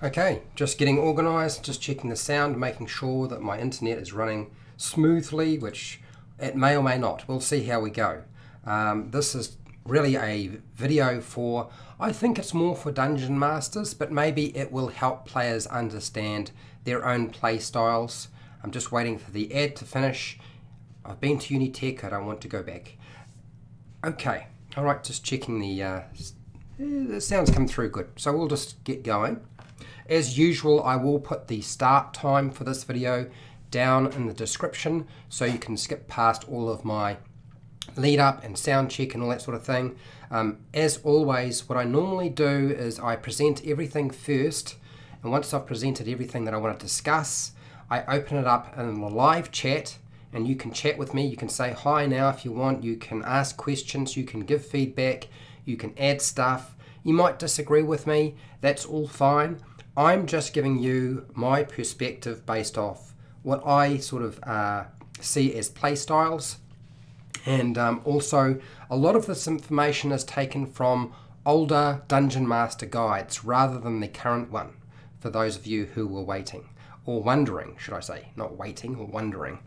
Okay, just getting organised, just checking the sound, making sure that my internet is running smoothly, which it may or may not. We'll see how we go. This is really a video for, I think it's more for Dungeon Masters, but maybe it will help players understand their own play styles. I'm just waiting for the ad to finish. I've been to Unitech, I don't want to go back. Okay, alright, just checking the sounds come through good. So we'll just get going. As usual, I will put the start time for this video down in the description so you can skip past all of my lead up and sound check and all that sort of thing. As always, what I normally do is I present everything first, and once I've presented everything that I want to discuss, I open it up in the live chat, and you can chat with me. You can say hi now if you want, you can ask questions, you can give feedback, you can add stuff. You might disagree with me, that's all fine. I'm just giving you my perspective based off what I sort of see as play styles. And also, a lot of this information is taken from older Dungeon Master guides rather than the current one, for those of you who were waiting, or wondering, should I say, not waiting, or wondering.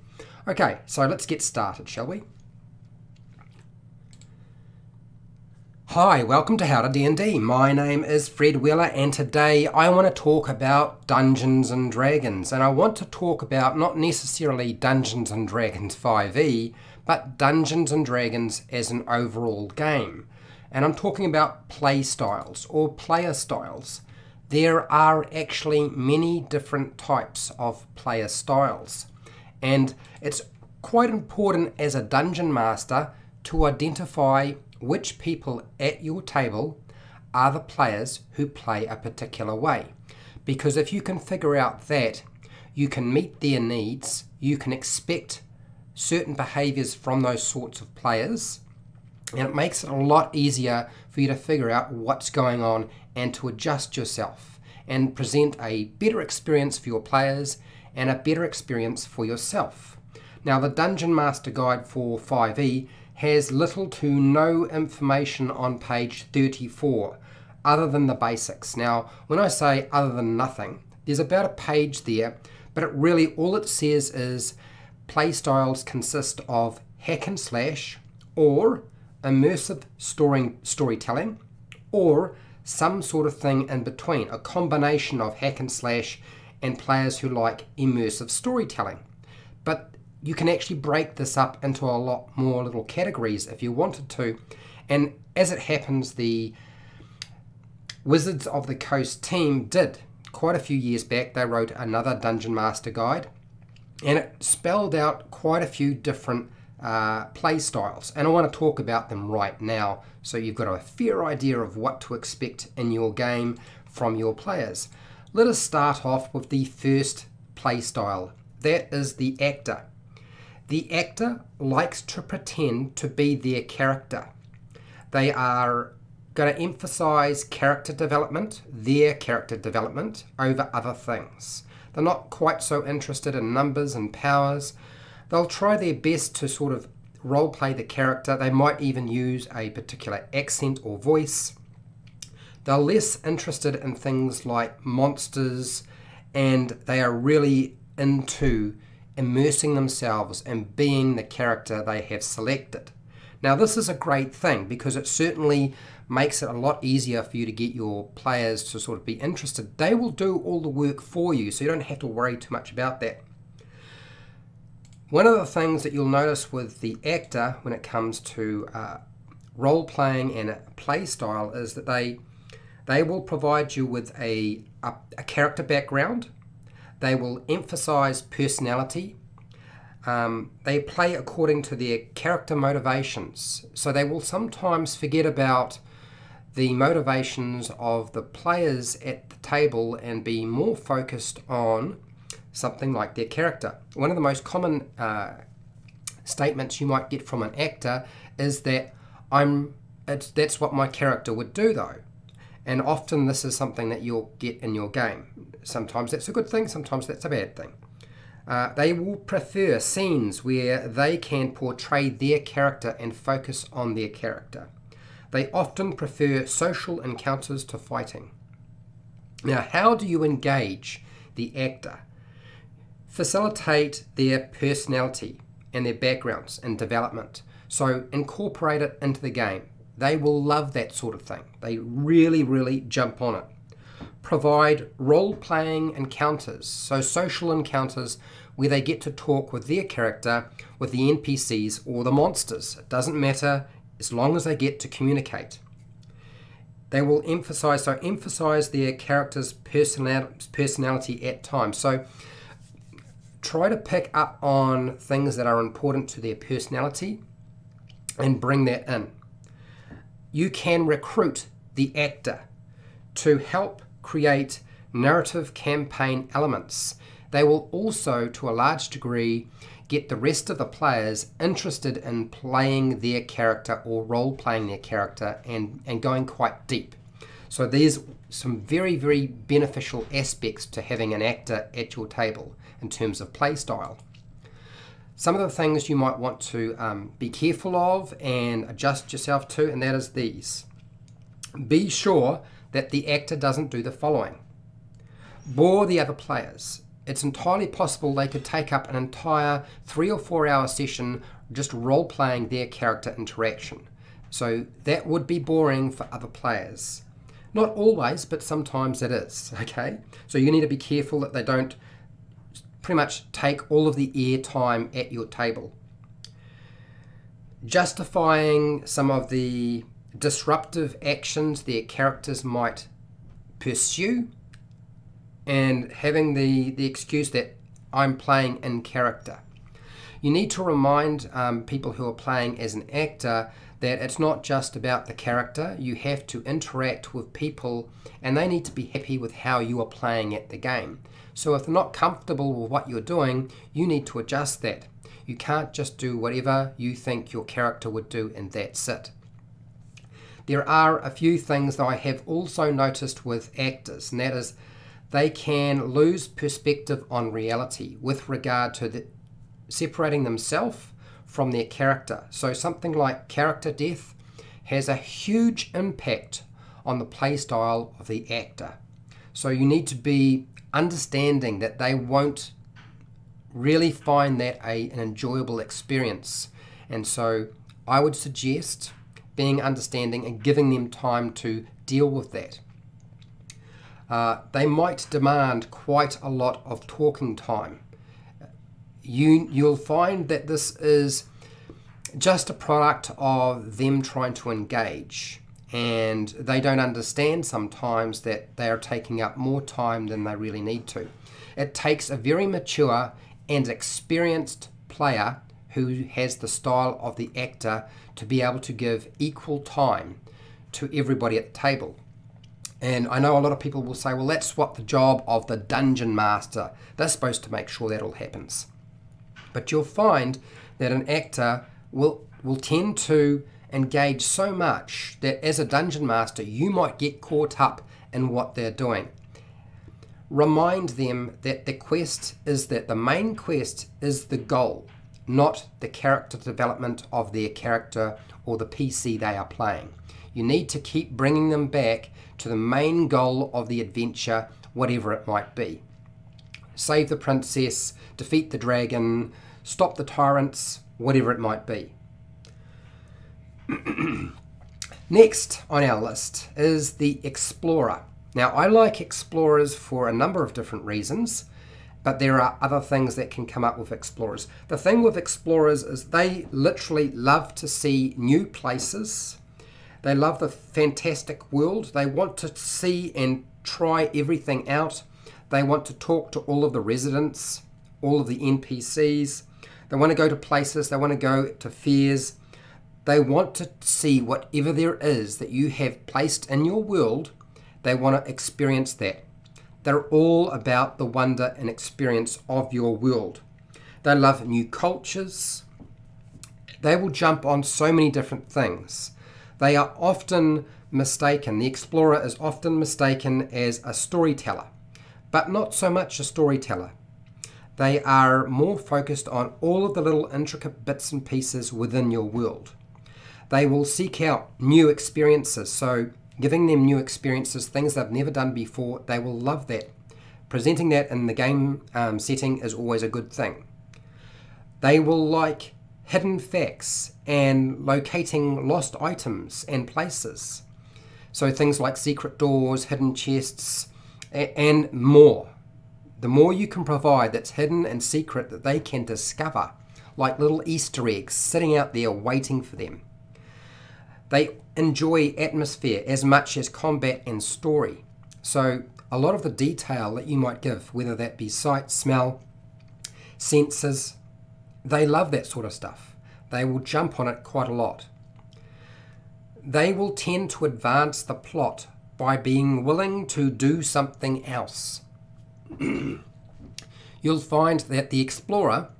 Okay, so let's get started, shall we? Hi, welcome to HowtoDandD. My name is Fred Wheeler, and today I want to talk about Dungeons and Dragons, and I want to talk about not necessarily Dungeons and Dragons 5e, but Dungeons and Dragons as an overall game. And I'm talking about play styles or player styles. There are actually many different types of player styles, and it's quite important as a Dungeon Master to identify which people at your table are the players who play a particular way. Because if you can figure out that, you can meet their needs, you can expect certain behaviors from those sorts of players, and it makes it a lot easier for you to figure out what's going on and to adjust yourself and present a better experience for your players and a better experience for yourself. Now, the Dungeon Master Guide for 5e has little to no information on page 34 other than the basics. Now, when I say other than nothing, there's about a page there, but it really, all it says is play styles consist of hack and slash, or immersive storytelling, or some sort of thing in between, a combination of hack and slash and players who like immersive storytelling. But you can actually break this up into a lot more little categories if you wanted to. And as it happens, the Wizards of the Coast team did quite a few years back. They wrote another Dungeon Master Guide, and it spelled out quite a few different play styles. And I want to talk about them right now, so you've got a fair idea of what to expect in your game from your players. Let us start off with the first play style. That is the actor. The actor likes to pretend to be their character. They are going to emphasize character development, their character development, over other things. They're not quite so interested in numbers and powers. They'll try their best to sort of role play the character. They might even use a particular accent or voice. They're less interested in things like monsters, and they are really into immersing themselves and being the character they have selected. Now, this is a great thing because it certainly makes it a lot easier for you to get your players to sort of be interested. They will do all the work for you, so you don't have to worry too much about that. One of the things that you'll notice with the actor when it comes to role playing and play style is that they will provide you with a character background. They will emphasize personality. They play according to their character motivations. So they will sometimes forget about the motivations of the players at the table and be more focused on something like their character. One of the most common statements you might get from an actor is that that's what my character would do though. And often this is something that you'll get in your game. Sometimes that's a good thing, sometimes that's a bad thing. They will prefer scenes where they can portray their character and focus on their character. They often prefer social encounters to fighting. Now, how do you engage the actor? Facilitate their personality and their backgrounds and development. So incorporate it into the game. They will love that sort of thing. They really, really jump on it. Provide role-playing encounters, so social encounters where they get to talk with their character, with the NPCs or the monsters. It doesn't matter as long as they get to communicate. They will emphasize their character's personality at times. So try to pick up on things that are important to their personality and bring that in. You can recruit the actor to help create narrative campaign elements. They will also, to a large degree, get the rest of the players interested in playing their character or role-playing their character and going quite deep. So there's some very, very beneficial aspects to having an actor at your table in terms of play style. Some of the things you might want to be careful of and adjust yourself to, and that is these. Be sure that the actor doesn't do the following. Bore the other players. It's entirely possible they could take up an entire 3 or 4 hour session just role-playing their character interaction. So that would be boring for other players. Not always, but sometimes it is, okay? So you need to be careful that they don't pretty much take all of the air time at your table. Justifying some of the disruptive actions their characters might pursue and having the excuse that I'm playing in character. You need to remind people who are playing as an actor that it's not just about the character. You have to interact with people and they need to be happy with how you are playing at the game. So if they're not comfortable with what you're doing, you need to adjust that. You can't just do whatever you think your character would do and that's it. There are a few things that I have also noticed with actors, and that is they can lose perspective on reality with regard to separating themselves from their character. So something like character death has a huge impact on the play style of the actor. So you need to be understanding that they won't really find that an enjoyable experience. And so I would suggest being understanding and giving them time to deal with that. They might demand quite a lot of talking time. You'll find that this is just a product of them trying to engage, and they don't understand sometimes that they are taking up more time than they really need to. It takes a very mature and experienced player who has the style of the actor to be able to give equal time to everybody at the table. And I know a lot of people will say, well, that's what the job of the dungeon master. They're supposed to make sure that all happens. But you'll find that an actor will tend to engage so much that as a dungeon master, you might get caught up in what they're doing. Remind them that the main quest is the goal, not the character development of their character or the PC they are playing. You need to keep bringing them back to the main goal of the adventure, whatever it might be. Save the princess, defeat the dragon, stop the tyrants, whatever it might be. Next on our list is the explorer. Now, I like explorers for a number of different reasons, but there are other things that can come up with explorers. The thing with explorers is they literally love to see new places. They love the fantastic world. They want to see and try everything out. They want to talk to all of the residents, all of the NPCs. They want to go to places. They want to go to fairs. They want to see whatever there is that you have placed in your world. They want to experience that. They're all about the wonder and experience of your world. They love new cultures. They will jump on so many different things. They are often mistaken. The explorer is often mistaken as a storyteller, but not so much a storyteller. They are more focused on all of the little intricate bits and pieces within your world. They will seek out new experiences. So giving them new experiences, things they've never done before. They will love that. Presenting that in the game setting is always a good thing. They will like hidden facts and locating lost items and places. So things like secret doors, hidden chests, and more. The more you can provide that's hidden and secret that they can discover, like little Easter eggs sitting out there waiting for them. They enjoy atmosphere as much as combat and story. So a lot of the detail that you might give, whether that be sight, smell, senses, they love that sort of stuff. They will jump on it quite a lot. They will tend to advance the plot by being willing to do something else. You'll find that the explorer,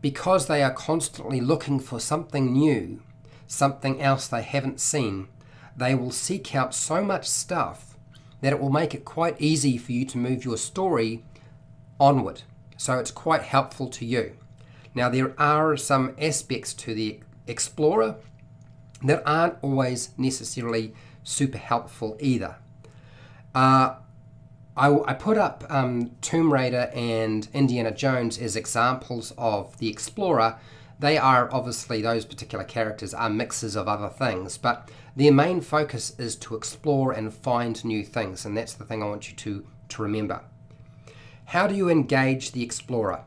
because they are constantly looking for something new, something else they haven't seen, they will seek out so much stuff that it will make it quite easy for you to move your story onward. So it's quite helpful to you. Now there are some aspects to the explorer that aren't always necessarily super helpful either. I put up Tomb Raider and Indiana Jones as examples of the explorer. They are obviously, those particular characters are mixes of other things, but their main focus is to explore and find new things, and that's the thing I want you to remember. How do you engage the explorer?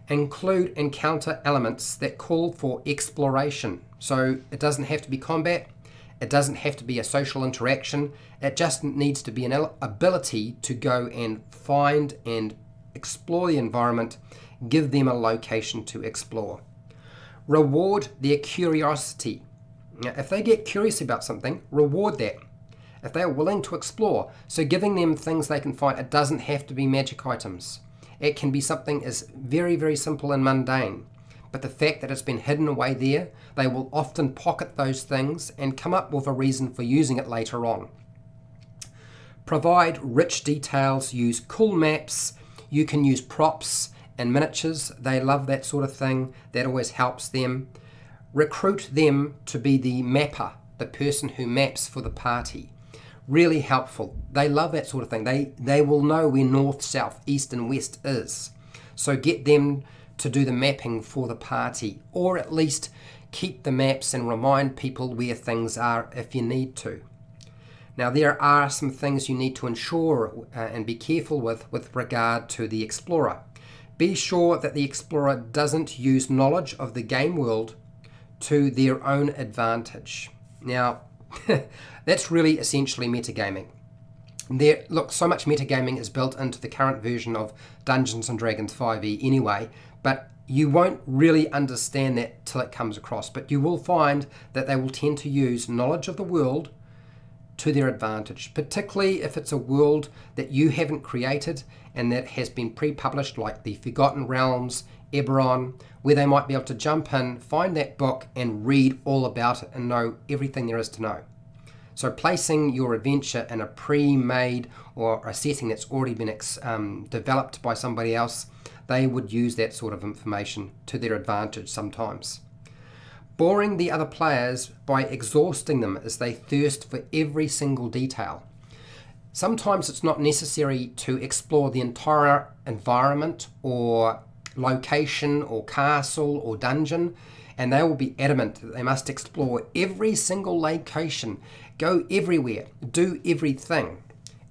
Include encounter elements that call for exploration. So it doesn't have to be combat, it doesn't have to be a social interaction, it just needs to be an ability to go and find and explore the environment, give them a location to explore. Reward their curiosity. Now, if they get curious about something, reward that. If they are willing to explore, so giving them things they can find, it doesn't have to be magic items. It can be something as very, very simple and mundane. But the fact that it's been hidden away there, they will often pocket those things and come up with a reason for using it later on. Provide rich details, use cool maps, you can use props and miniatures. They love that sort of thing. That always helps them. Recruit them to be the mapper, the person who maps for the party. Really helpful. They love that sort of thing. They will know where north, south, east and west is. So get them to do the mapping for the party, or at least keep the maps and remind people where things are if you need to. Now there are some things you need to ensure and be careful with regard to the explorer. Be sure that the explorer doesn't use knowledge of the game world to their own advantage. Now that's really essentially metagaming. Look, so much metagaming is built into the current version of Dungeons & Dragons 5e anyway, but you won't really understand that till it comes across. But you will find that they will tend to use knowledge of the world to their advantage, particularly if it's a world that you haven't created and that has been pre-published, like the Forgotten Realms, Eberron, where they might be able to jump in, find that book and read all about it and know everything there is to know. So placing your adventure in a pre-made or a setting that's already been developed by somebody else, they would use that sort of information to their advantage sometimes. Boring the other players by exhausting them as they thirst for every single detail. Sometimes it's not necessary to explore the entire environment or location or castle or dungeon, and they will be adamant that they must explore every single location, go everywhere, do everything,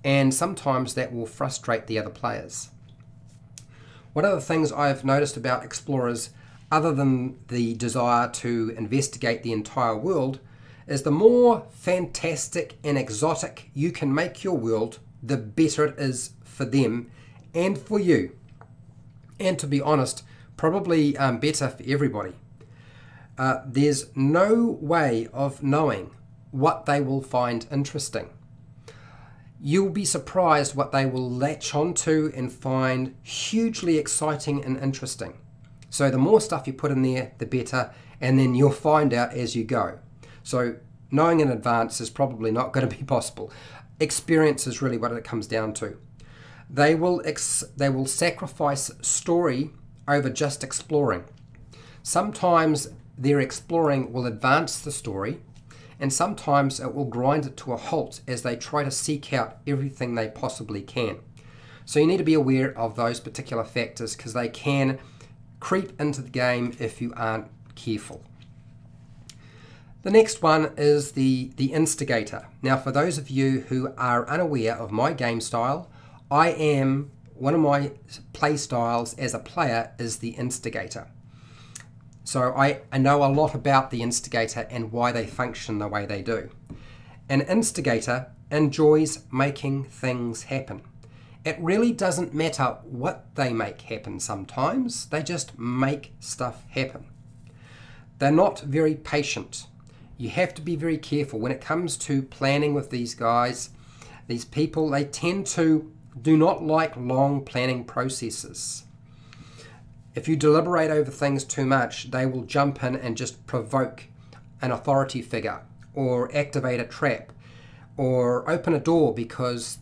and sometimes that will frustrate the other players. One of the things I've noticed about explorers, other than the desire to investigate the entire world, is the more fantastic and exotic you can make your world, the better it is for them and for you. And to be honest, probably better for everybody. There's no way of knowing what they will find interesting. You'll be surprised what they will latch onto and find hugely exciting and interesting. So the more stuff you put in there, the better, and then you'll find out as you go. So knowing in advance is probably not going to be possible. Experience is really what it comes down to. They will sacrifice story over just exploring. Sometimes their exploring will advance the story, and sometimes it will grind it to a halt as they try to seek out everything they possibly can. So you need to be aware of those particular factors because they can creep into the game if you aren't careful. The next one is the instigator. Now, for those of you who are unaware of my game style, one of my play styles as a player is the instigator. So I know a lot about the instigator and why they function the way they do. An instigator enjoys making things happen. It really doesn't matter what they make happen sometimes, they just make stuff happen. They're not very patient. You have to be very careful when it comes to planning with these guys. These people, they tend to do not like long planning processes. If you deliberate over things too much, they will jump in and just provoke an authority figure or activate a trap or open a door because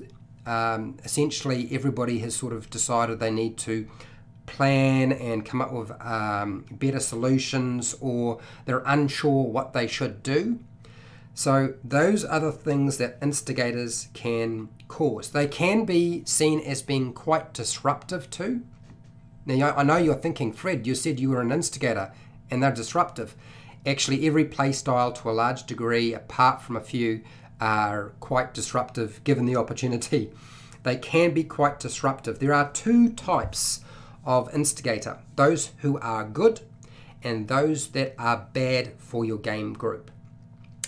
essentially everybody has sort of decided they need to plan and come up with better solutions, or they're unsure what they should do. So those are the things that instigators can cause. They can be seen as being quite disruptive too. Now I know you're thinking, Fred, you said you were an instigator and they're disruptive. Actually, every play style to a large degree, apart from a few, are quite disruptive given the opportunity. They can be quite disruptive. There are two types of instigator, those who are good and those that are bad for your game group.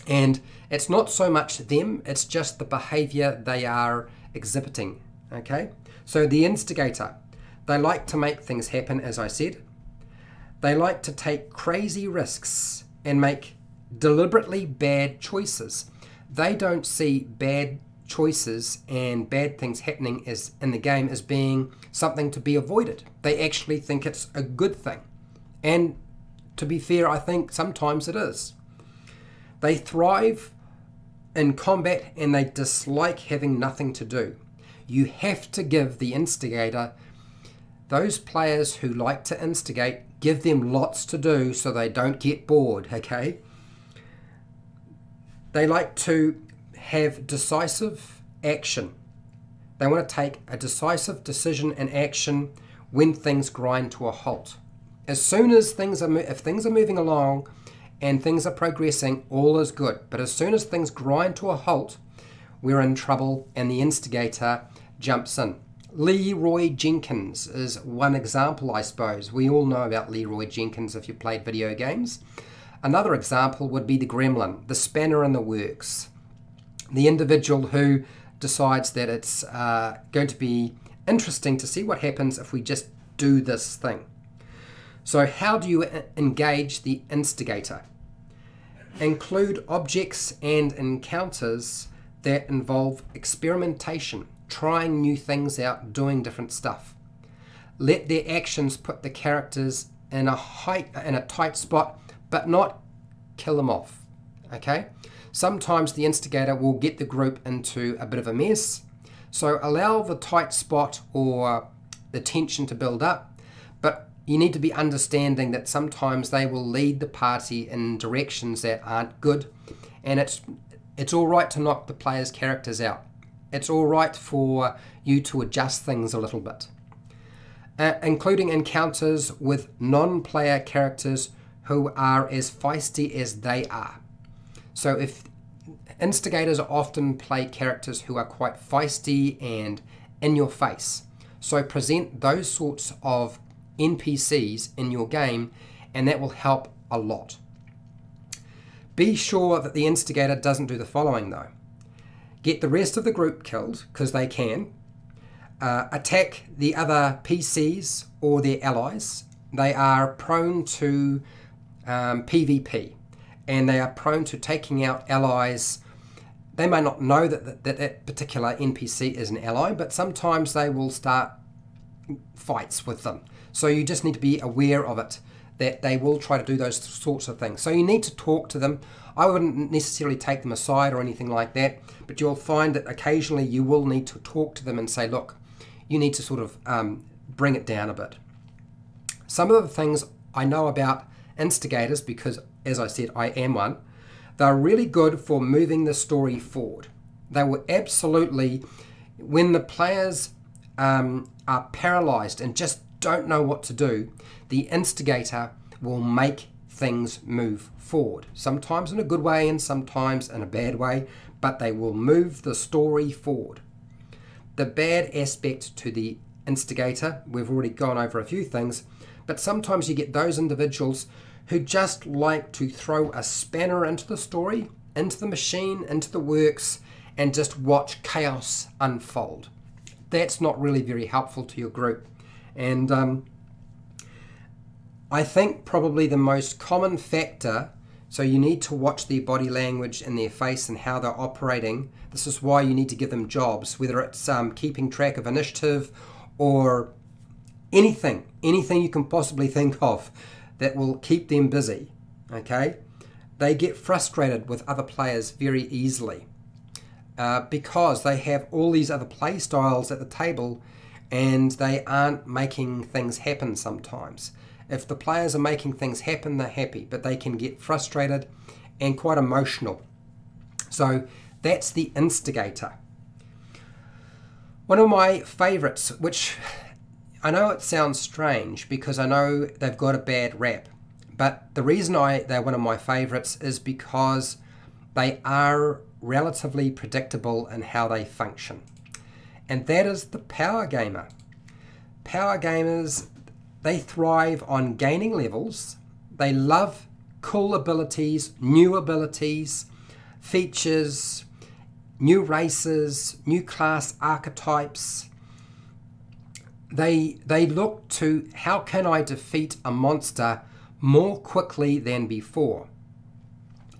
And it's not so much them, it's just the behavior they are exhibiting. Okay, so the instigator, they like to make things happen, as I said. They like to take crazy risks and make deliberately bad choices. They don't see bad choices and bad things happening as in the game as being something to be avoided. They actually think it's a good thing. And to be fair, I think sometimes it is. They thrive in combat and they dislike having nothing to do. You have to give the instigator, those players who like to instigate, give them lots to do so they don't get bored, okay? They like to have decisive action. They want to take a decisive decision and action when things grind to a halt. As soon as if things are moving along and things are progressing, all is good. But as soon as things grind to a halt, we're in trouble and the instigator jumps in. Leroy Jenkins is one example, I suppose. We all know about Leroy Jenkins if you played video games. Another example would be the gremlin, the spanner in the works. The individual who decides that it's going to be interesting to see what happens if we just do this thing. So how do you engage the instigator? Include objects and encounters that involve experimentation, trying new things out, doing different stuff. Let their actions put the characters in a tight spot, but not kill them off, okay? Sometimes the instigator will get the group into a bit of a mess, so allow the tight spot or the tension to build up, but you need to be understanding that sometimes they will lead the party in directions that aren't good, and it's all right to knock the players' characters out. It's all right for you to adjust things a little bit. Including encounters with non-player characters who are as feisty as they are. So if instigators often play characters who are quite feisty and in your face, so present those sorts of NPCs in your game and that will help a lot. Be sure that the instigator doesn't do the following though. Get the rest of the group killed, because they can. Attack the other PCs or their allies. They are prone to PvP, and they are prone to taking out allies. They may not know that particular NPC is an ally, but sometimes they will start fights with them. So you just need to be aware of it, that they will try to do those sorts of things. So you need to talk to them. I wouldn't necessarily take them aside or anything like that, but you'll find that occasionally you will need to talk to them and say, look, you need to sort of bring it down a bit. Some of the things I know about instigators, because as I said, I am one, They're really good for moving the story forward. They will absolutely, when the players are paralyzed and just don't know what to do, the instigator will make things move forward. Sometimes in a good way and sometimes in a bad way, but they will move the story forward. The bad aspect to the instigator, we've already gone over a few things, but sometimes you get those individuals who just like to throw a spanner into the story, into the machine, into the works, and just watch chaos unfold. That's not really very helpful to your group. And I think probably the most common factor, so you need to watch their body language and their face and how they're operating. This is why you need to give them jobs, whether it's keeping track of initiative or anything you can possibly think of that will keep them busy, okay? They get frustrated with other players very easily because they have all these other play styles at the table and they aren't making things happen sometimes. If the players are making things happen, they're happy, but they can get frustrated and quite emotional. So that's the instigator. One of my favorites, which I know it sounds strange because I know they've got a bad rap, but the reason they're one of my favorites is because they are relatively predictable in how they function. And that is the power gamer. Power gamers, they thrive on gaining levels. They love cool abilities, new abilities, features, new races, new class archetypes. They look to how can I defeat a monster more quickly than before?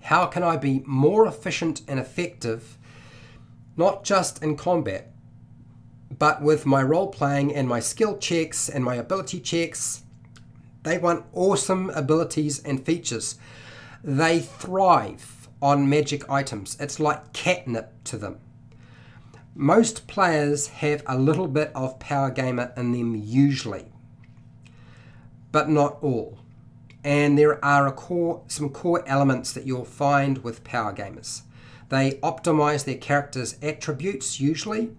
How can I be more efficient and effective, not just in combat, but with my role-playing and my skill checks and my ability checks? They want awesome abilities and features. They thrive on magic items. It's like catnip to them. Most players have a little bit of power gamer in them usually, but not all. And there are some core elements that you'll find with power gamers. They optimize their characters' attributes usually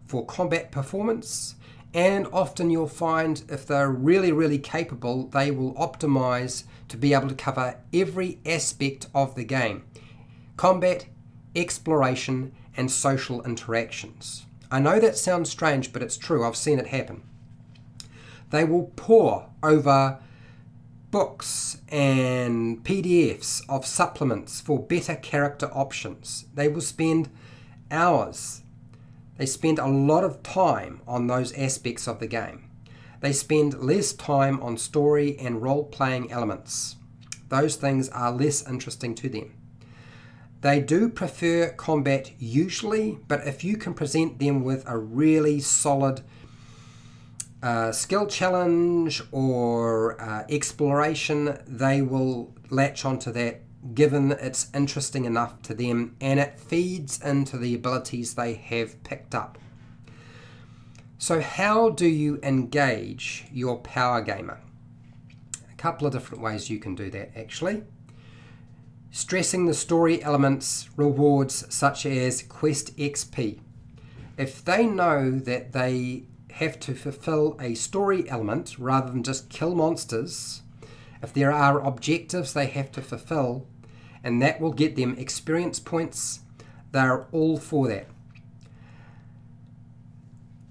for combat performance, and often you'll find if they're really, really capable, they will optimize to be able to cover every aspect of the game. Combat, exploration, and social interactions. I know that sounds strange, but it's true. I've seen it happen. They will pore over books and PDFs of supplements for better character options. They will spend hours. They spend a lot of time on those aspects of the game. They spend less time on story and role-playing elements. Those things are less interesting to them. They do prefer combat usually, but if you can present them with a really solid skill challenge or exploration, they will latch onto that given it's interesting enough to them and it feeds into the abilities they have picked up. So how do you engage your power gamer? A couple of different ways you can do that actually. Stressing the story elements, rewards such as quest XP. If they know that they have to fulfill a story element rather than just kill monsters, if there are objectives they have to fulfill and that will get them experience points, they're all for that.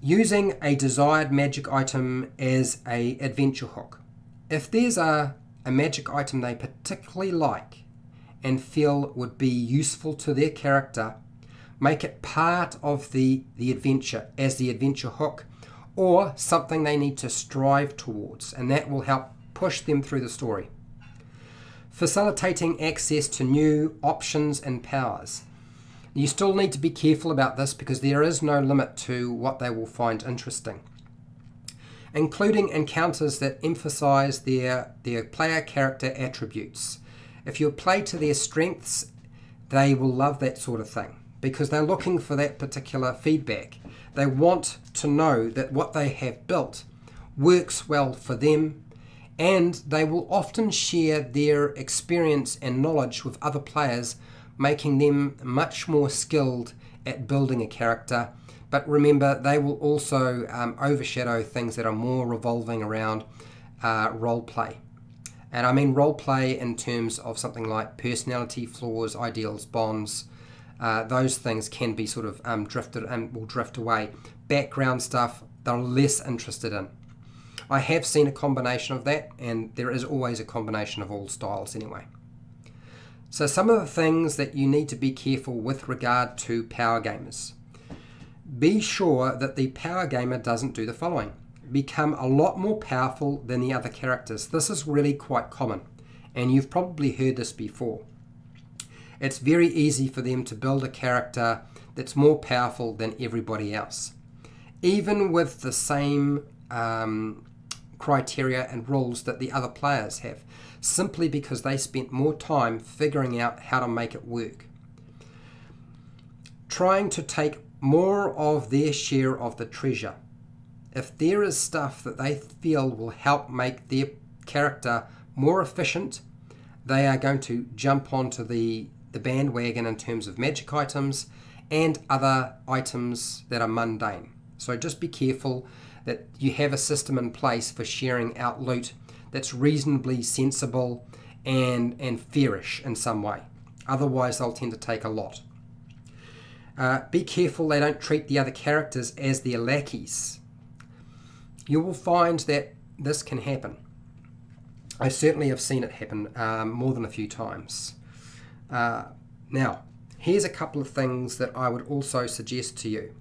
Using a desired magic item as an adventure hook. If there's a magic item they particularly like and feel would be useful to their character, make it part of the adventure as the adventure hook or something they need to strive towards, and that will help push them through the story. Facilitating access to new options and powers. You still need to be careful about this because there is no limit to what they will find interesting. Including encounters that emphasize their player character attributes. If you play to their strengths, they will love that sort of thing because they're looking for that particular feedback. They want to know that what they have built works well for them, and they will often share their experience and knowledge with other players making them much more skilled at building a character. But remember, they will also overshadow things that are more revolving around role play. And I mean role play in terms of something like personality flaws, ideals, bonds. Those things can be sort of drifted and will drift away. Background stuff, they're less interested in. I have seen a combination of that, and there is always a combination of all styles anyway. So some of the things that you need to be careful with regard to power gamers. Be sure that the power gamer doesn't do the following. Become a lot more powerful than the other characters. This is really quite common, and you've probably heard this before. It's very easy for them to build a character that's more powerful than everybody else, even with the same criteria and rules that the other players have, simply because they spent more time figuring out how to make it work. Trying to take more of their share of the treasure. If there is stuff that they feel will help make their character more efficient, they are going to jump onto the bandwagon in terms of magic items and other items that are mundane. So just be careful that you have a system in place for sharing out loot that's reasonably sensible and fairish in some way. Otherwise, they'll tend to take a lot. Be careful they don't treat the other characters as their lackeys. You will find that this can happen. I certainly have seen it happen more than a few times. Now, here's a couple of things that I would also suggest to you.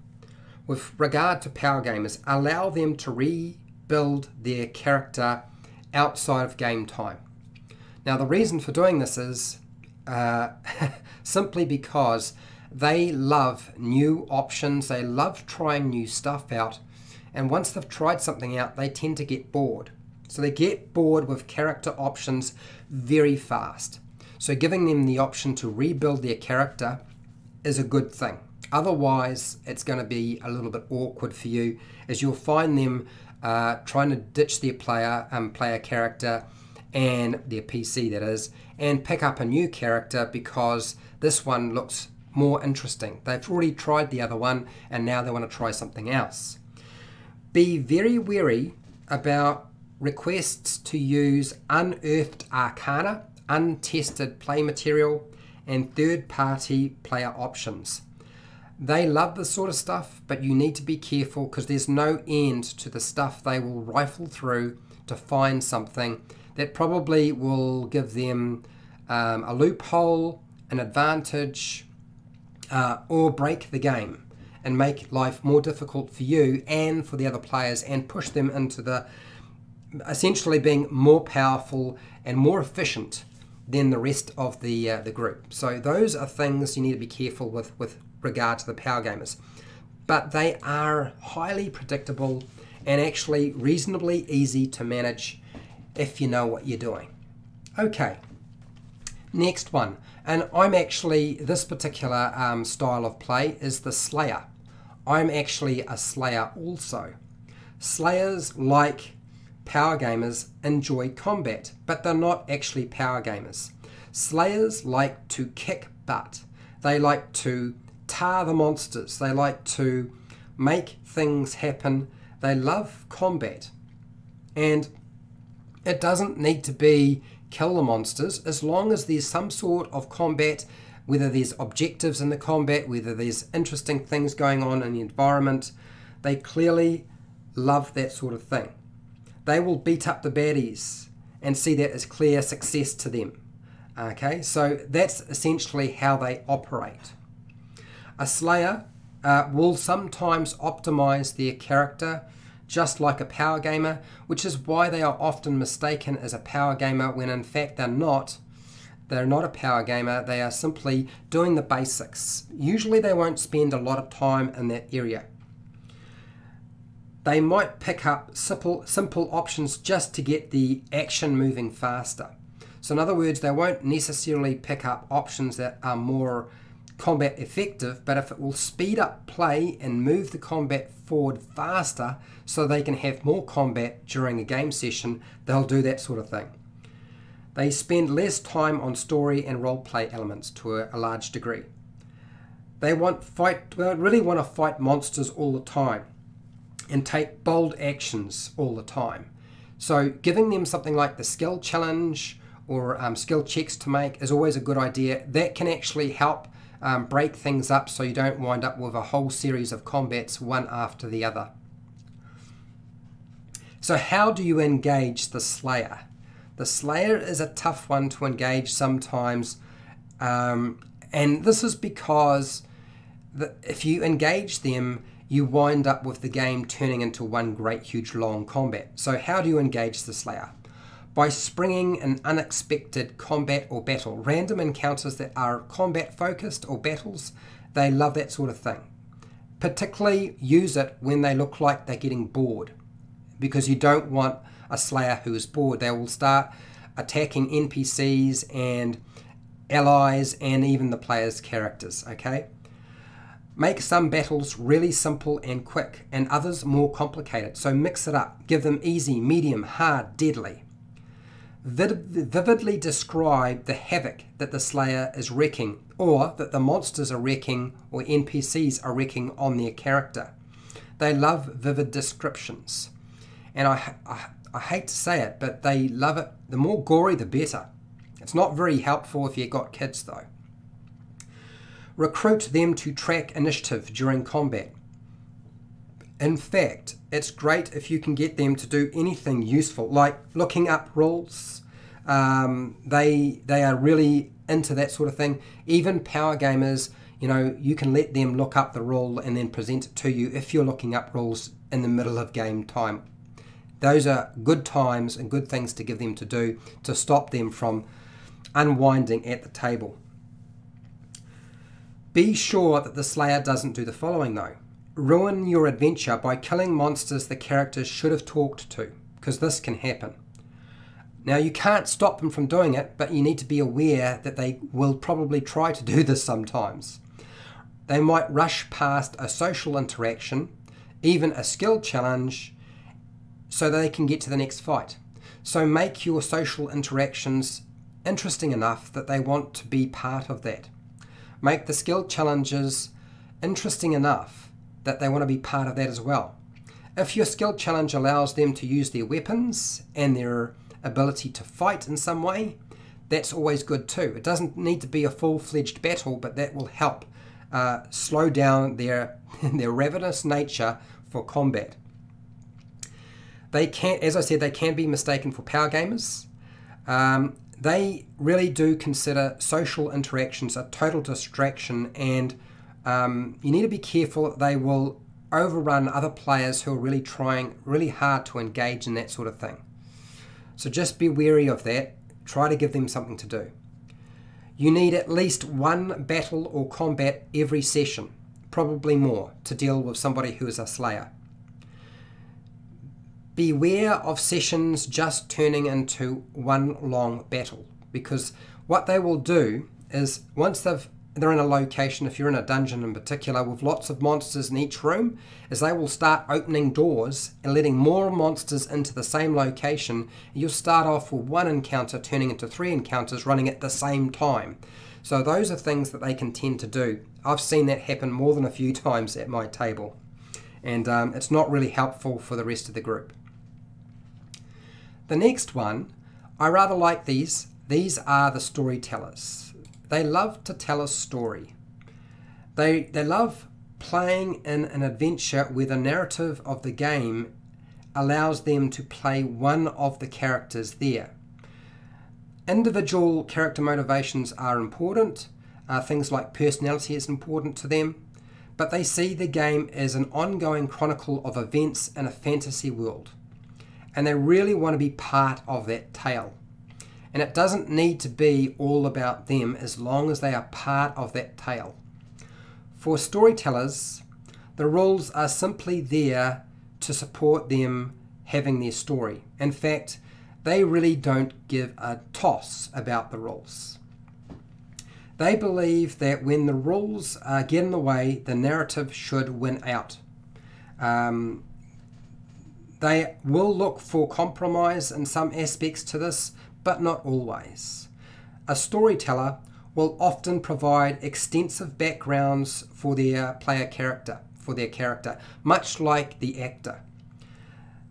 With regard to power gamers, allow them to rebuild their character outside of game time. Now, the reason for doing this is simply because they love new options, they love trying new stuff out, and once they've tried something out, they tend to get bored. So they get bored with character options very fast. So giving them the option to rebuild their character is a good thing. Otherwise, it's going to be a little bit awkward for you, as you'll find them trying to ditch their player character and their PC, that is, and pick up a new character because this one looks more interesting. They've already tried the other one and now they want to try something else. Be very wary about requests to use unearthed arcana, untested play material, and third-party player options. They love this sort of stuff, but you need to be careful because there's no end to the stuff they will rifle through to find something that probably will give them a loophole, an advantage, or break the game and make life more difficult for you and for the other players and push them into the essentially being more powerful and more efficient than the rest of the group. So those are things you need to be careful with regard to the power gamers. But they are highly predictable and actually reasonably easy to manage if you know what you're doing. Okay, next one. And I'm actually, this particular style of play is the Slayer. I'm actually a Slayer also. Slayers, like power gamers, enjoy combat, but they're not actually power gamers. Slayers like to kick butt. They like to tar the monsters. They like to make things happen. They love combat. And it doesn't need to be kill the monsters, as long as there's some sort of combat, whether there's objectives in the combat, whether there's interesting things going on in the environment. They clearly love that sort of thing. They will beat up the baddies and see that as clear success to them. Okay, so that's essentially how they operate. A Slayer will sometimes optimize their character just like a power gamer, which is why they are often mistaken as a power gamer when in fact they're not. They're not a power gamer, they are simply doing the basics. Usually they won't spend a lot of time in that area. They might pick up simple options just to get the action moving faster. So in other words, they won't necessarily pick up options that are more combat effective, but if it will speed up play and move the combat forward faster so they can have more combat during a game session, they'll do that sort of thing. They spend less time on story and roleplay elements to a large degree. They really want to fight monsters all the time and take bold actions all the time. So giving them something like the skill challenge or skill checks to make is always a good idea. That can actually help break things up so you don't wind up with a whole series of combats one after the other. So how do you engage the Slayer? The Slayer is a tough one to engage sometimes, and this is because if you engage them, you wind up with the game turning into one great huge long combat. So how do you engage the Slayer? By springing an unexpected combat or battle. Random encounters that are combat focused or battles, they love that sort of thing. Particularly use it when they look like they're getting bored, because you don't want a Slayer who is bored. They will start attacking NPCs and allies and even the player's characters, okay? Make some battles really simple and quick and others more complicated. So mix it up. Give them easy, medium, hard, deadly. Vividly describe the havoc that the Slayer is wreaking, or that the monsters are wreaking, or NPCs are wreaking on their character. They love vivid descriptions. And I hate to say it, but they love it. The more gory, the better. It's not very helpful if you've got kids, though. Recruit them to track initiative during combat. In fact, it's great if you can get them to do anything useful, like looking up rules. They are really into that sort of thing. Even power gamers, you know, you can let them look up the rule and then present it to you if you're looking up rules in the middle of game time. Those are good times and good things to give them to do to stop them from unwinding at the table. Be sure that the Slayer doesn't do the following though. Ruin your adventure by killing monsters the characters should have talked to, because this can happen. Now you can't stop them from doing it, but you need to be aware that they will probably try to do this sometimes. They might rush past a social interaction, even a skill challenge, so they can get to the next fight. So make your social interactions interesting enough that they want to be part of that. Make the skill challenges interesting enough that they want to be part of that as well. If your skill challenge allows them to use their weapons and their ability to fight in some way, that's always good too. It doesn't need to be a full-fledged battle, but that will help slow down their ravenous nature for combat. They can, as I said, they can be mistaken for power gamers. They really do consider social interactions a total distraction, and you need to be careful that they will overrun other players who are really trying really hard to engage in that sort of thing. So just be wary of that. Try to give them something to do. You need at least one battle or combat every session, probably more, to deal with somebody who is a Slayer. Beware of sessions just turning into one long battle, because what they will do is once they're in a location, if you're in a dungeon in particular with lots of monsters in each room, is they will start opening doors and letting more monsters into the same location. You'll start off with one encounter turning into 3 encounters running at the same time. So those are things that they can tend to do. I've seen that happen more than a few times at my table, and it's not really helpful for the rest of the group. The next one, I rather like these. These are the storytellers. They love to tell a story. They love playing in an adventure where the narrative of the game allows them to play one of the characters there. Individual character motivations are important. Things like personality is important to them. But they see the game as an ongoing chronicle of events in a fantasy world. And they really want to be part of that tale. And it doesn't need to be all about them as long as they are part of that tale. For storytellers, the rules are simply there to support them having their story. In fact, they really don't give a toss about the rules. They believe that when the rules get in the way, the narrative should win out. They will look for compromise in some aspects to this, but not always. A storyteller will often provide extensive backgrounds for their character, much like the actor.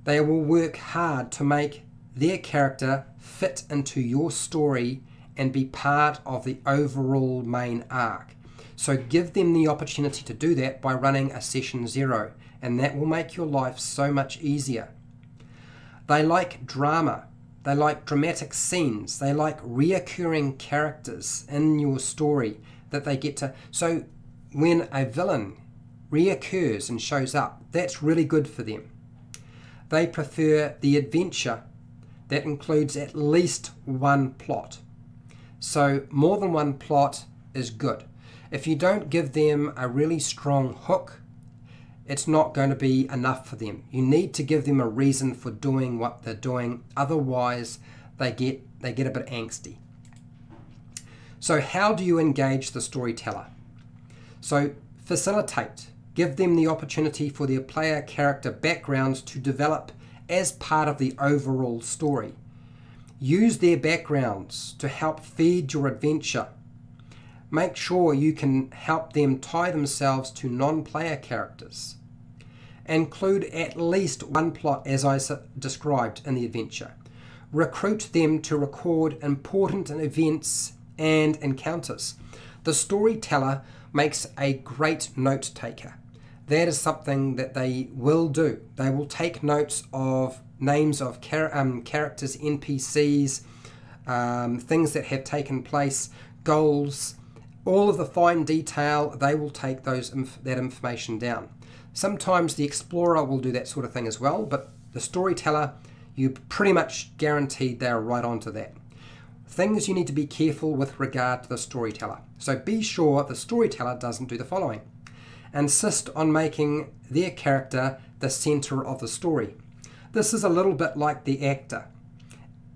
They will work hard to make their character fit into your story and be part of the overall main arc. So give them the opportunity to do that by running a session 0, and that will make your life so much easier. They like drama. They like dramatic scenes. They like reoccurring characters in your story that they get to. So when a villain reoccurs and shows up, that's really good for them. They prefer the adventure that includes at least one plot. So more than one plot is good. If you don't give them a really strong hook, it's not going to be enough for them. You need to give them a reason for doing what they're doing. Otherwise, they get a bit angsty. So how do you engage the storyteller? So facilitate. Give them the opportunity for their player character backgrounds to develop as part of the overall story. Use their backgrounds to help feed your adventure. Make sure you can help them tie themselves to non-player characters. Include at least one plot as I described in the adventure. Recruit them to record important events and encounters. The storyteller makes a great note taker. That is something that they will do. They will take notes of names of characters, NPCs, things that have taken place, goals, all of the fine detail. They will take that information down. Sometimes the explorer will do that sort of thing as well, but the storyteller, you're pretty much guaranteed they're right onto that. Things you need to be careful with regard to the storyteller. So be sure the storyteller doesn't do the following. Insist on making their character the center of the story. This is a little bit like the actor.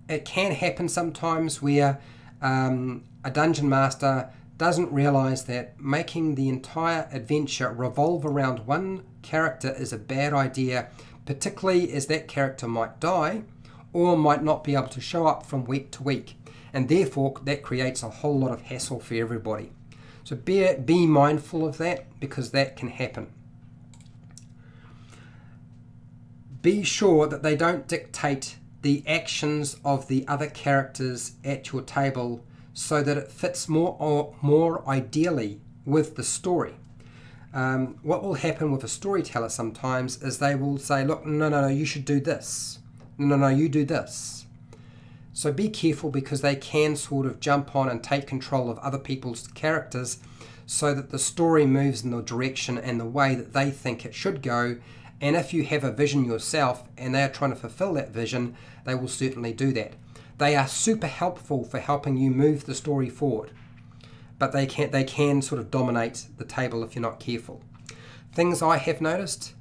It can happen sometimes where a dungeon master doesn't realize that making the entire adventure revolve around one character is a bad idea, particularly as that character might die or might not be able to show up from week to week, and therefore that creates a whole lot of hassle for everybody. So be mindful of that, because that can happen. Be sure that they don't dictate the actions of the other characters at your table so that it fits more ideally with the story. What will happen with a storyteller sometimes is they will say, look, no, you should do this. No, you do this. So be careful, because they can sort of jump on and take control of other people's characters so that the story moves in the direction and the way that they think it should go. And if you have a vision yourself and they are trying to fulfill that vision, they will certainly do that. They are super helpful for helping you move the story forward, but they can sort of dominate the table if you're not careful. Things I have noticed,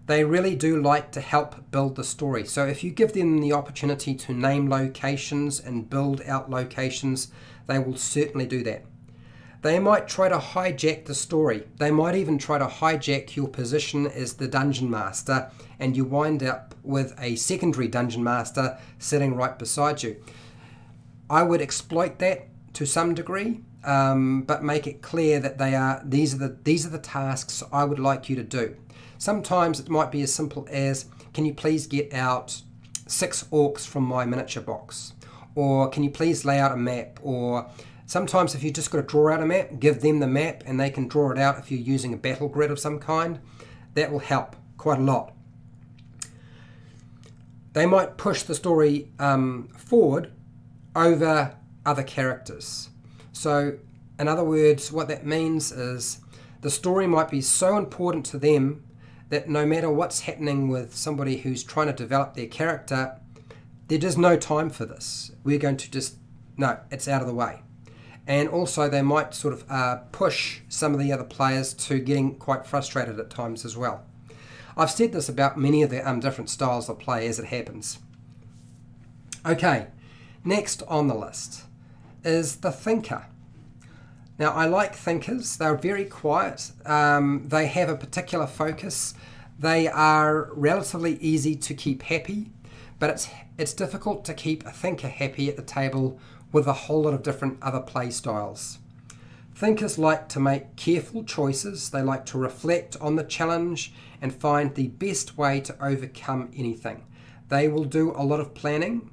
they really do like to help build the story. So if you give them the opportunity to name locations and build out locations, they will certainly do that. They might try to hijack the story. They might even try to hijack your position as the dungeon master, and you wind up with a secondary dungeon master sitting right beside you. I would exploit that to some degree, but make it clear that these are the tasks I would like you to do. Sometimes it might be as simple as, can you please get out 6 orcs from my miniature box? Or can you please lay out a map? Or sometimes if you just got to draw out a map, give them the map and they can draw it out if you're using a battle grid of some kind. That will help quite a lot. They might push the story forward over other characters. So in other words, what that means is the story might be so important to them that no matter what's happening with somebody who's trying to develop their character, there's just no time for this. We're going to no, it's out of the way. And also they might sort of push some of the other players to getting quite frustrated at times as well. I've said this about many of the different styles of play as it happens. Okay, next on the list is the thinker. Now, I like thinkers. They're very quiet. They have a particular focus. They are relatively easy to keep happy. but it's difficult to keep a thinker happy at the table with a whole lot of different other play styles. Thinkers like to make careful choices. They like to reflect on the challenge and find the best way to overcome anything. They will do a lot of planning.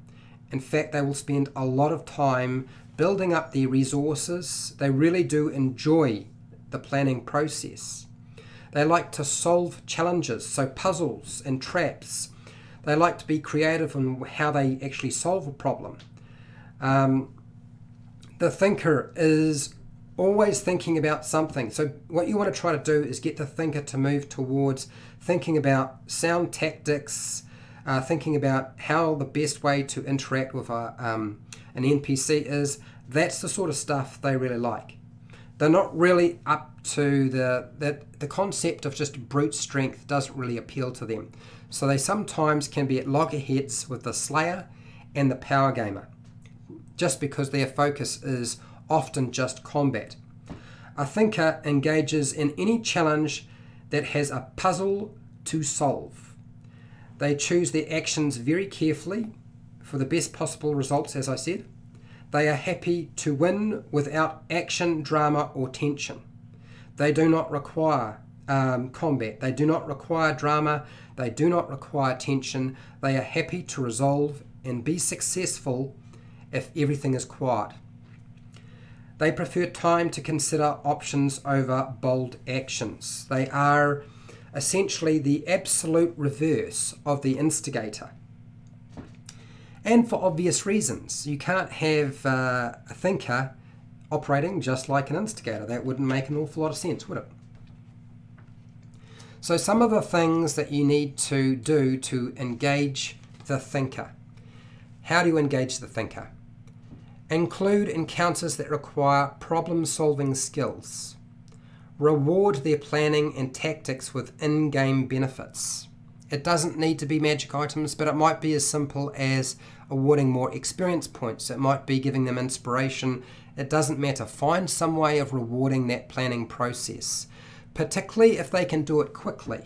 In fact, they will spend a lot of time building up their resources. They really do enjoy the planning process. They like to solve challenges, so puzzles and traps. They like to be creative in how they actually solve a problem. The thinker is always thinking about something. So what you want to try to do is get the thinker to move towards thinking about sound tactics, thinking about how the best way to interact with an NPC is. That's the sort of stuff they really like. They're not really up to the concept of just brute strength doesn't really appeal to them. So they sometimes can be at loggerheads with the Slayer and the Power Gamer, just because their focus is often just combat. A thinker engages in any challenge that has a puzzle to solve. They choose their actions very carefully for the best possible results, as I said. They are happy to win without action, drama, or tension. They do not require combat. They do not require drama. They do not require tension. They are happy to resolve and be successful if everything is quiet. They prefer time to consider options over bold actions. They are essentially the absolute reverse of the instigator. And for obvious reasons. You can't have a thinker operating just like an instigator. That wouldn't make an awful lot of sense, would it? So some of the things that you need to do to engage the thinker. How do you engage the thinker? Include encounters that require problem-solving skills. Reward their planning and tactics with in-game benefits. It doesn't need to be magic items, but it might be as simple as awarding more experience points. It might be giving them inspiration. It doesn't matter. Find some way of rewarding that planning process, particularly if they can do it quickly.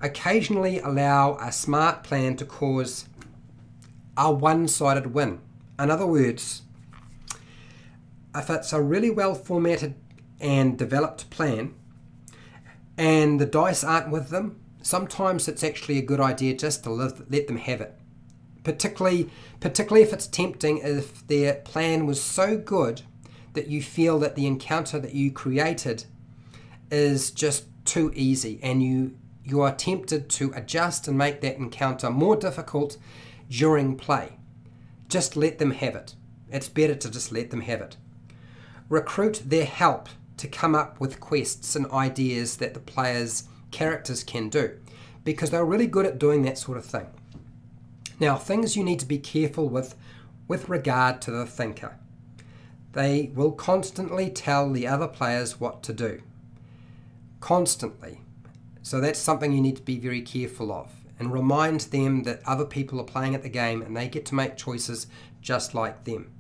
Occasionally allow a smart plan to cause a one-sided win. In other words, if it's a really well formatted and developed plan and the dice aren't with them, sometimes it's actually a good idea just to let them have it. Particularly if it's tempting, if their plan was so good that you feel that the encounter that you created is just too easy and you are tempted to adjust and make that encounter more difficult during play. Just let them have it. It's better to just let them have it. Recruit their help to come up with quests and ideas that the players' characters can do, because they're really good at doing that sort of thing. Now, things you need to be careful with regard to the thinker. They will constantly tell the other players what to do. Constantly. So that's something you need to be very careful of. And remind them that other people are playing at the game and they get to make choices just like them.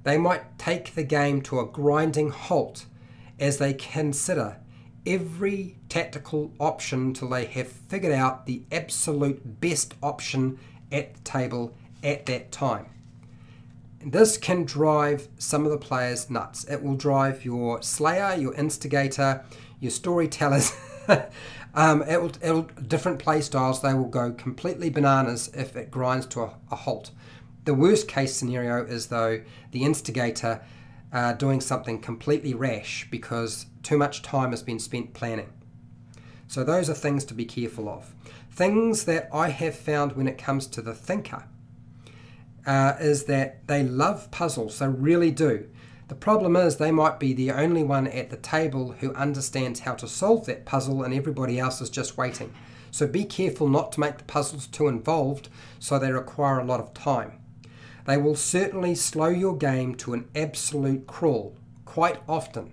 They might take the game to a grinding halt as they consider every tactical option till they have figured out the absolute best option at the table at that time. And this can drive some of the players nuts. It will drive your Slayer, your instigator, your storytellers. Different play styles, they will go completely bananas if it grinds to a halt. The worst case scenario is, though, the instigator doing something completely rash because too much time has been spent planning. So those are things to be careful of. Things that I have found when it comes to the thinker is that they love puzzles, they really do. The problem is they might be the only one at the table who understands how to solve that puzzle and everybody else is just waiting. So be careful not to make the puzzles too involved so they require a lot of time. They will certainly slow your game to an absolute crawl quite often.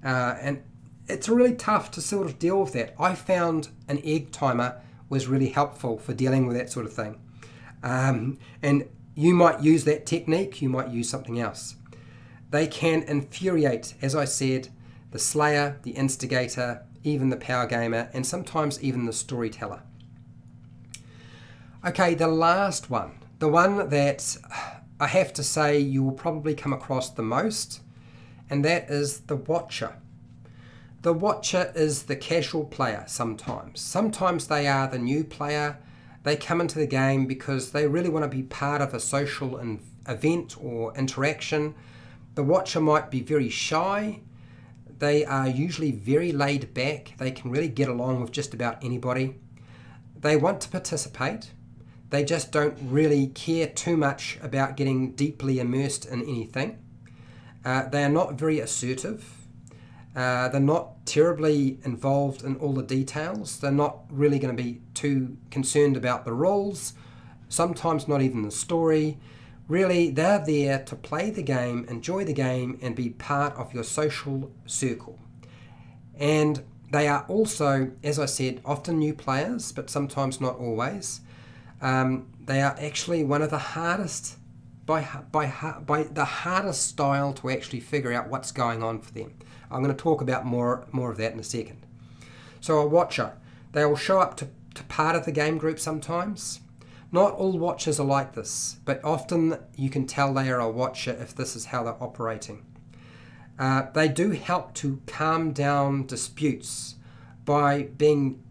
And it's really tough to sort of deal with that. I found an egg timer was really helpful for dealing with that sort of thing. And you might use that technique, you might use something else. They can infuriate, as I said, the Slayer, the instigator, even the power gamer, and sometimes even the storyteller. Okay, the last one, the one that I have to say you will probably come across the most, and that is the watcher. The watcher is the casual player sometimes. Sometimes they are the new player. They come into the game because they really want to be part of a social event or interaction. The watcher might be very shy. They are usually very laid back. They can really get along with just about anybody. They want to participate. They just don't really care too much about getting deeply immersed in anything. They are not very assertive. They're not terribly involved in all the details. They're not really going to be too concerned about the rules, sometimes not even the story. Really, they're there to play the game, enjoy the game, and be part of your social circle. And they are also, as I said, often new players, but sometimes not always. They are actually one of the hardest, by the hardest style to actually figure out what's going on for them. I'm going to talk about more of that in a second. So a watcher, they will show up to part of the game group sometimes. Not all watchers are like this, but often you can tell they are a watcher if this is how they're operating. They do help to calm down disputes by being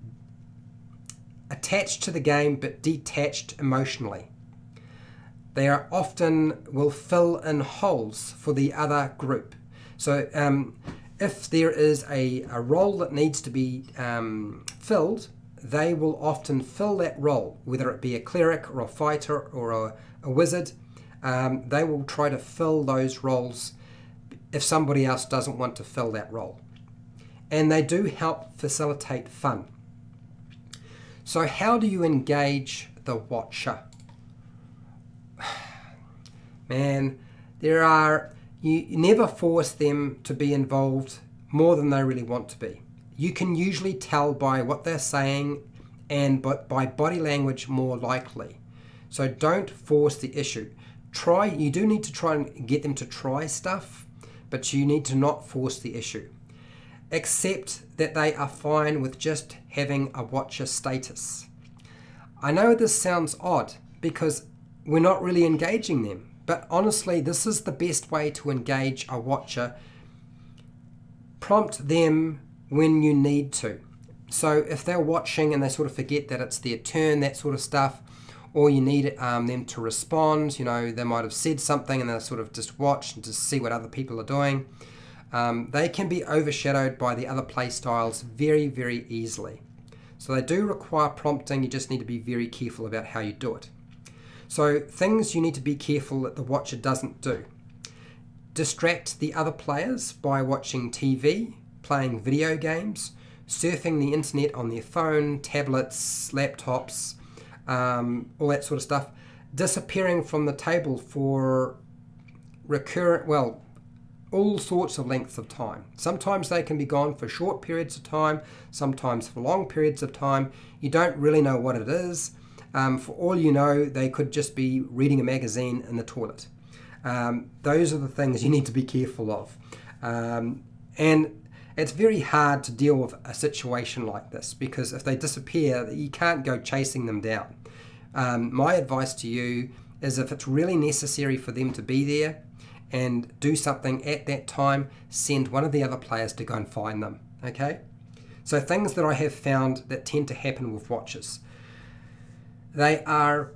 attached to the game but detached emotionally. They are often will fill in holes for the other group. So if there is a role that needs to be filled, they will often fill that role, whether it be a cleric or a fighter or a wizard. They will try to fill those roles if somebody else doesn't want to fill that role. And they do help facilitate fun. So how do you engage the watcher? Man, you never force them to be involved more than they really want to be. You can usually tell by what they're saying and by body language more likely. So don't force the issue. You do need to try and get them to try stuff, but you need to not force the issue. Accept that they are fine with just having a watcher status. I know this sounds odd because we're not really engaging them, but honestly, this is the best way to engage a watcher. Prompt them when you need to. So if they're watching and they sort of forget that it's their turn, that sort of stuff, or you need them to respond, they might have said something and they'll sort of just watch and just see what other people are doing. They can be overshadowed by the other play styles very, very easily. So they do require prompting. You just need to be very careful about how you do it. So things you need to be careful that the watcher doesn't do. Distract the other players by watching TV, playing video games, surfing the internet on their phone, tablets, laptops, all that sort of stuff. Disappearing from the table for all sorts of lengths of time. Sometimes they can be gone for short periods of time, sometimes for long periods of time. You don't really know what it is. For all you know, they could just be reading a magazine in the toilet. Those are the things you need to be careful of. And it's very hard to deal with a situation like this because if they disappear, you can't go chasing them down. My advice to you is if it's really necessary for them to be there and do something at that time, send one of the other players to go and find them, okay? So things that I have found that tend to happen with watchers. They are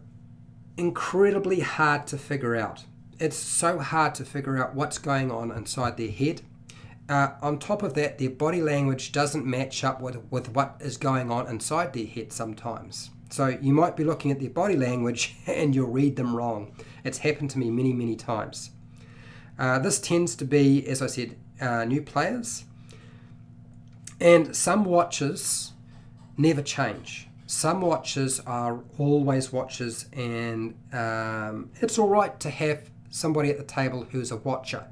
incredibly hard to figure out. It's so hard to figure out what's going on inside their head. On top of that, their body language doesn't match up with what is going on inside their head sometimes. So you might be looking at their body language and you'll read them wrong. It's happened to me many, many times. This tends to be, as I said, new players. And some watchers never change. Some watchers are always watchers, and it's all right to have somebody at the table who's a watcher.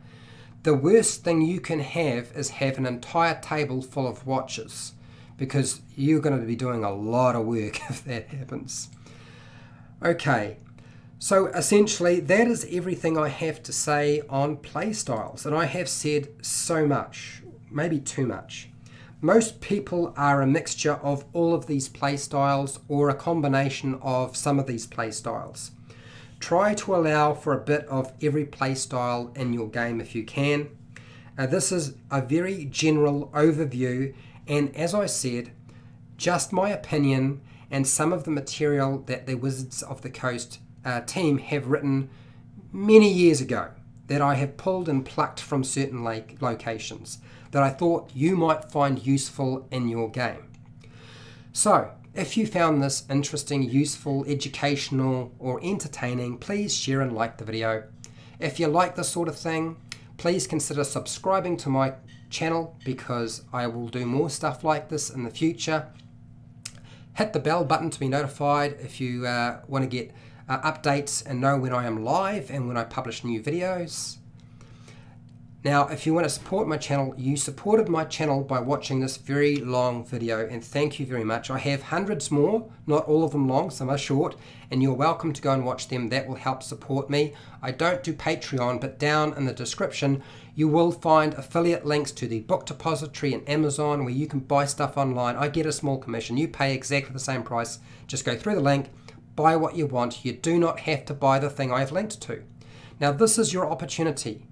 The worst thing you can have is have an entire table full of watchers, because you're going to be doing a lot of work if that happens. Okay, so essentially that is everything I have to say on play styles, and I have said so much, maybe too much. Most people are a mixture of all of these play styles or a combination of some of these play styles. Try to allow for a bit of every play style in your game if you can. This is a very general overview, and as I said, just my opinion and some of the material that the Wizards of the Coast team have written many years ago that I have pulled and plucked from certain locations that I thought you might find useful in your game. So, if you found this interesting, useful, educational, or entertaining, please share and like the video. If you like this sort of thing, please consider subscribing to my channel because I will do more stuff like this in the future. Hit the bell button to be notified if you want to get updates and know when I am live and when I publish new videos. Now, if you want to support my channel, you supported my channel by watching this very long video, and thank you very much. I have hundreds more, not all of them long, some are short, and you're welcome to go and watch them. That will help support me. I don't do Patreon, but down in the description you will find affiliate links to the book depository and Amazon where you can buy stuff online. I get a small commission. You pay exactly the same price. Just go through the link, buy what you want. You do not have to buy the thing I've linked to. Now, this is your opportunity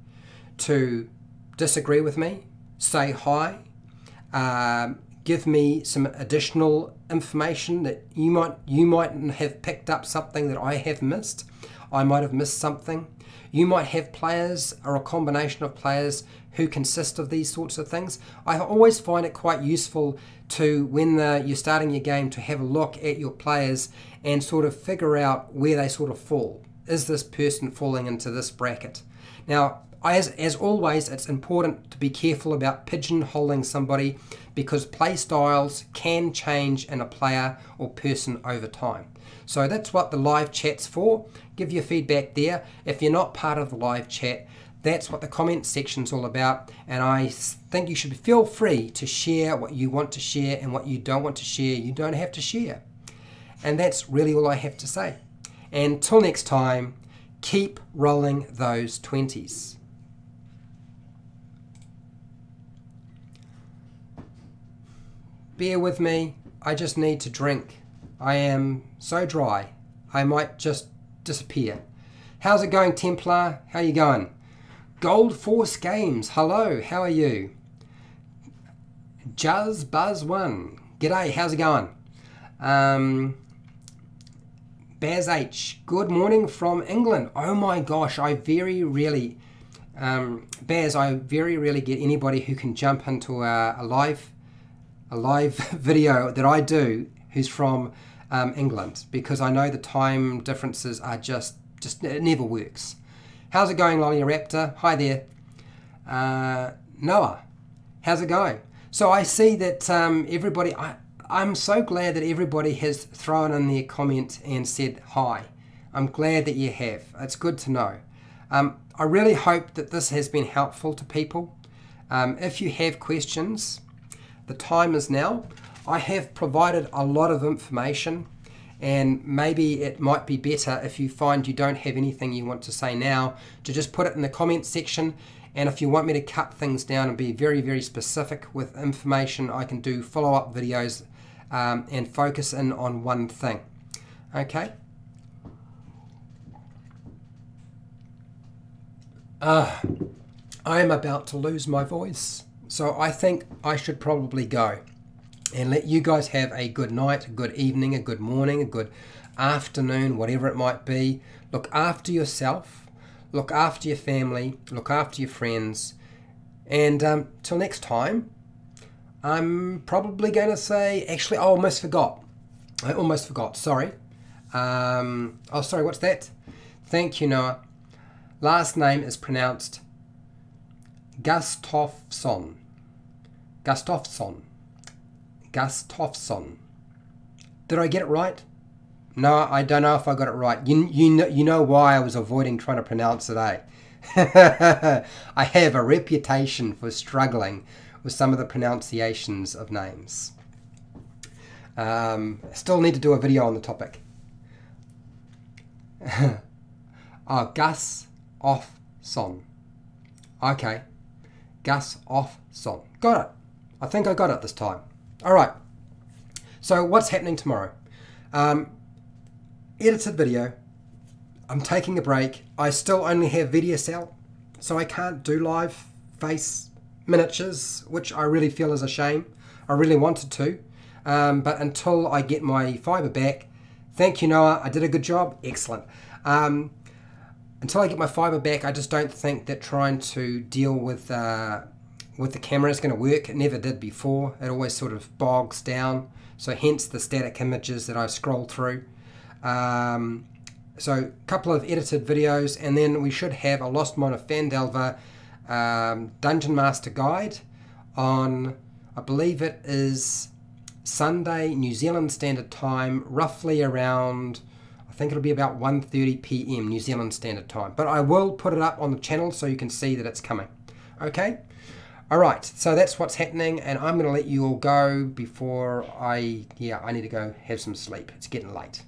to disagree with me, say hi, give me some additional information that you might have picked up something that I have missed. I might have missed something. You might have players or a combination of players who consist of these sorts of things. I always find it quite useful to, when you're starting your game, to have a look at your players and sort of figure out where they sort of fall. Is this person falling into this bracket? Now, as always, it's important to be careful about pigeonholing somebody because play styles can change in a player or person over time. So that's what the live chat's for. Give your feedback there. If you're not part of the live chat, that's what the comment section's all about, and I think you should feel free to share what you want to share, and what you don't want to share, you don't have to share. And that's really all I have to say. And till next time, keep rolling those 20s. Bear with me, I just need to drink. I am so dry, I might just disappear. How's it going, Templar? How you going? Gold Force Games, hello, how are you? Juzz Buzz 1, g'day, how's it going? Baz H, good morning from England. Oh my gosh, I very rarely, Baz, I very rarely get anybody who can jump into a live video that I do who's from England, because I know the time differences are just it never works. How's it going, Lolly Raptor? Hi there. Noah, how's it going? So I see that everybody, I'm so glad that everybody has thrown in their comment and said hi. I'm glad that you have. It's good to know. I really hope that this has been helpful to people. If you have questions, the time is now. I have provided a lot of information, and maybe it might be better if you find you don't have anything you want to say now to just put it in the comment section, and if you want me to cut things down and be very, very specific with information, I can do follow-up videos and focus in on one thing. Okay? I am about to lose my voice, so I think I should probably go and let you guys have a good night, a good evening, a good morning, a good afternoon, whatever it might be. Look after yourself, look after your family, look after your friends, and till next time, I'm probably going to say, actually, I almost forgot, sorry. Oh, sorry, what's that? Thank you, Noah. Last name is pronounced Gustafsson. Gustafsson. Gustafsson. Did I get it right? No, I don't know if I got it right. You know why I was avoiding trying to pronounce it, eh? I have a reputation for struggling with some of the pronunciations of names. Still need to do a video on the topic. Oh, Gustafsson. Okay. Gustafsson. Got it. I think I got it this time. All right. So what's happening tomorrow? Edited video. I'm taking a break. I still only have VDSL, so I can't do live face miniatures, which I really feel is a shame. I really wanted to, but until I get my fiber back, thank you, Noah. I did a good job. Excellent. Until I get my fiber back, I just don't think that trying to deal with the camera is going to work. It never did before. It always sort of bogs down. So hence the static images that I scroll through. So a couple of edited videos, and then we should have a Lost Mine of Phandelver Dungeon Master Guide on, I believe it is Sunday, New Zealand Standard Time, roughly around, I think it'll be about 1:30 PM New Zealand Standard Time. But I will put it up on the channel so you can see that it's coming. Okay? Alright, so that's what's happening, and I'm going to let you all go before I need to go have some sleep. It's getting late.